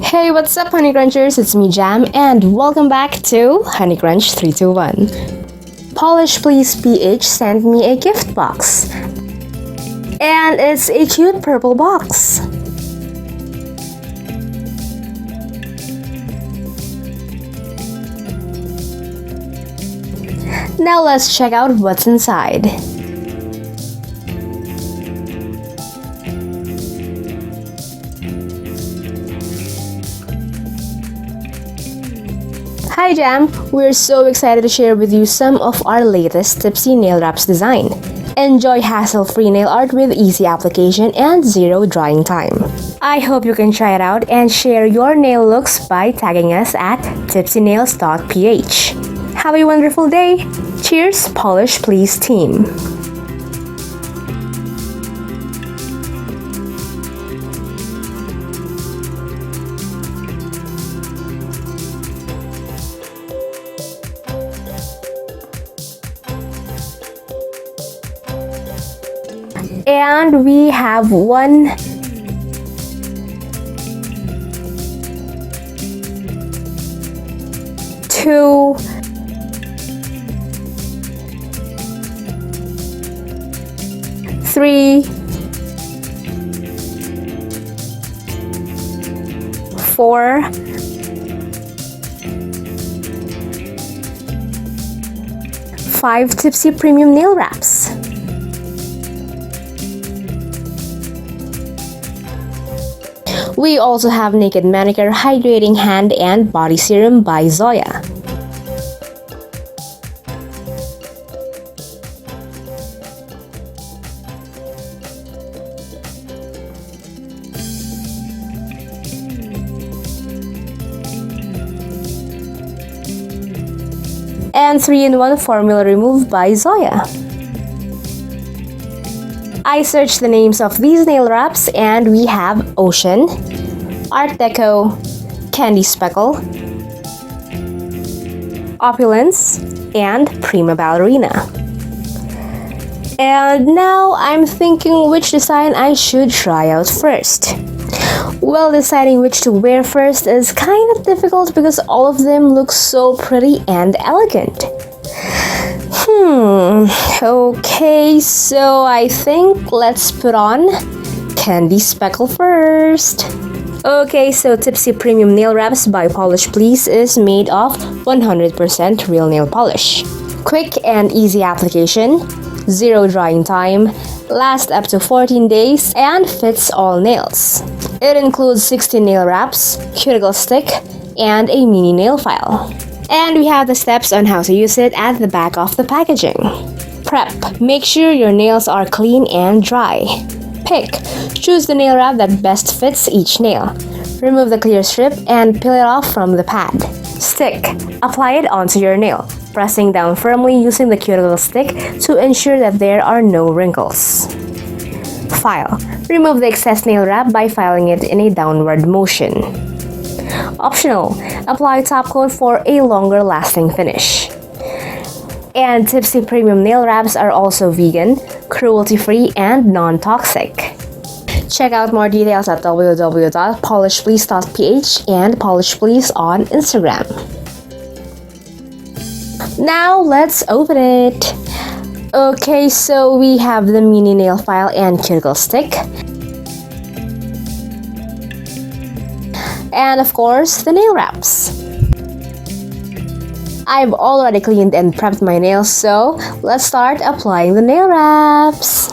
Hey, what's up, Honey Crunchers? It's me, Jam, and welcome back to honeycrunch321. Polish Please PH sent me a gift box, and it's a cute purple box. Now let's check out what's inside. Hi Jam! We're so excited to share with you some of our latest Tipsy Nail Wraps design. Enjoy hassle-free nail art with easy application and zero drying time. I hope you can try it out and share your nail looks by tagging us at tipsynails.ph. Have a wonderful day! Cheers, Polish Please team! And we have 1, 2, 3, 4, 5 Tipsy Premium Nail Wraps. We also have Naked Manicure Hydrating Hand and Body Serum by Zoya. And 3-in-1 Formula Remove by Zoya. I searched the names of these nail wraps and we have Ocean, Art Deco, Candy Speckle, Opulence, and Prima Ballerina. And now I'm thinking which design I should try out first. Well, deciding which to wear first is kind of difficult because all of them look so pretty and elegant. Okay, so I think let's put on Candy Speckle first. Okay, so Tipsy Premium Nail Wraps by Polish Please is made of 100% real nail polish. Quick and easy application, zero drying time, lasts up to 14 days, and fits all nails. It includes 16 nail wraps, cuticle stick, and a mini nail file. And we have the steps on how to use it at the back of the packaging. Prep. Make sure your nails are clean and dry. Pick. Choose the nail wrap that best fits each nail. Remove the clear strip and peel it off from the pad. Stick. Apply it onto your nail, pressing down firmly using the cuticle stick to ensure that there are no wrinkles. File. Remove the excess nail wrap by filing it in a downward motion. Optional, apply top coat for a longer lasting finish. And Tipsy Premium Nail Wraps are also vegan, cruelty-free, and non-toxic. Check out more details at www.polishplease.ph and polishplease on Instagram. Now let's open it. Okay, so we have the mini nail file and cuticle stick. And of course, the nail wraps. I've already cleaned and prepped my nails, so let's start applying the nail wraps.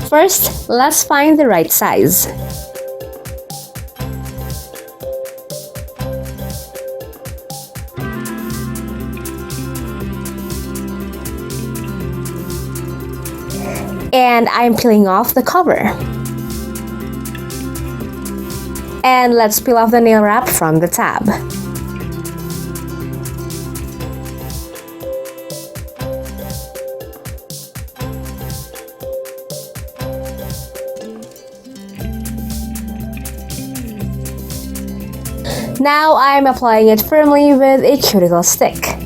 First, let's find the right size. And I'm peeling off the cover. And let's peel off the nail wrap from the tab. Now I'm applying it firmly with a cuticle stick.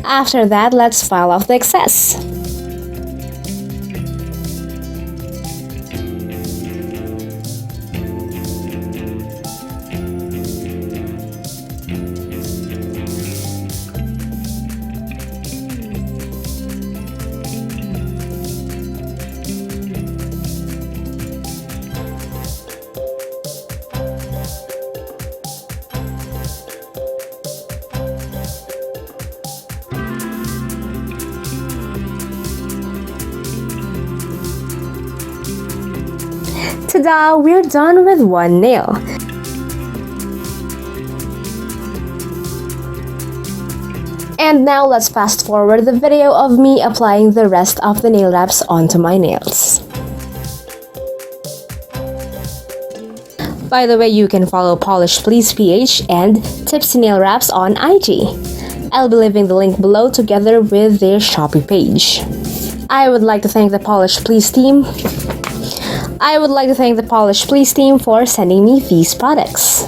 After that, let's file off the excess. Ta-da! We're done with one nail. And now let's fast forward the video of me applying the rest of the nail wraps onto my nails. By the way, you can follow polishplease PH and Tipsy Nail Wraps on IG. I'll be leaving the link below together with their Shopee page. I would like to thank the polishplease team for sending me these products.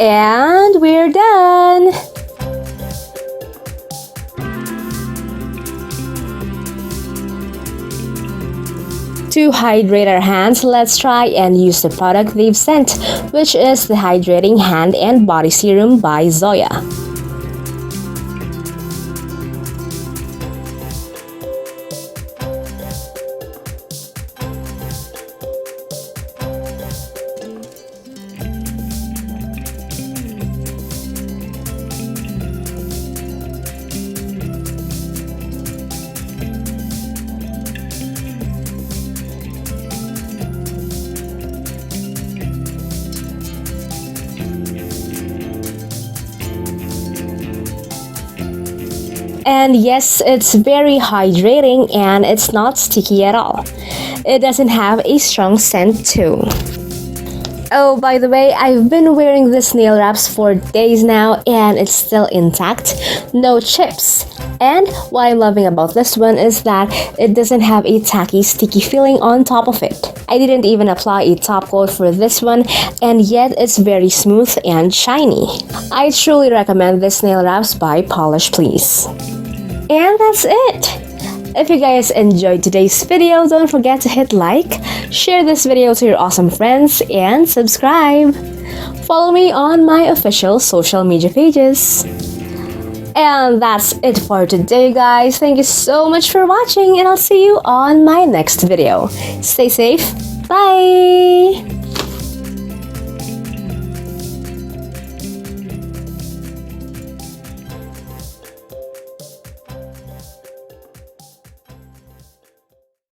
And we're done! To hydrate our hands, let's try and use the product they've sent, which is the Hydrating Hand and Body Serum by Zoya. And yes, it's very hydrating and it's not sticky at all. It doesn't have a strong scent too. Oh, by the way, I've been wearing this nail wraps for days now and it's still intact, no chips. And what I'm loving about this one is that it doesn't have a tacky, sticky feeling on top of it. I didn't even apply a top coat for this one, and yet it's very smooth and shiny. I truly recommend this nail wraps by polishplease. And that's it! If you guys enjoyed today's video, don't forget to hit like, share this video to your awesome friends, and subscribe. Follow me on my official social media pages. And that's it for today, guys. Thank you so much for watching, and I'll see you on my next video. Stay safe. Bye!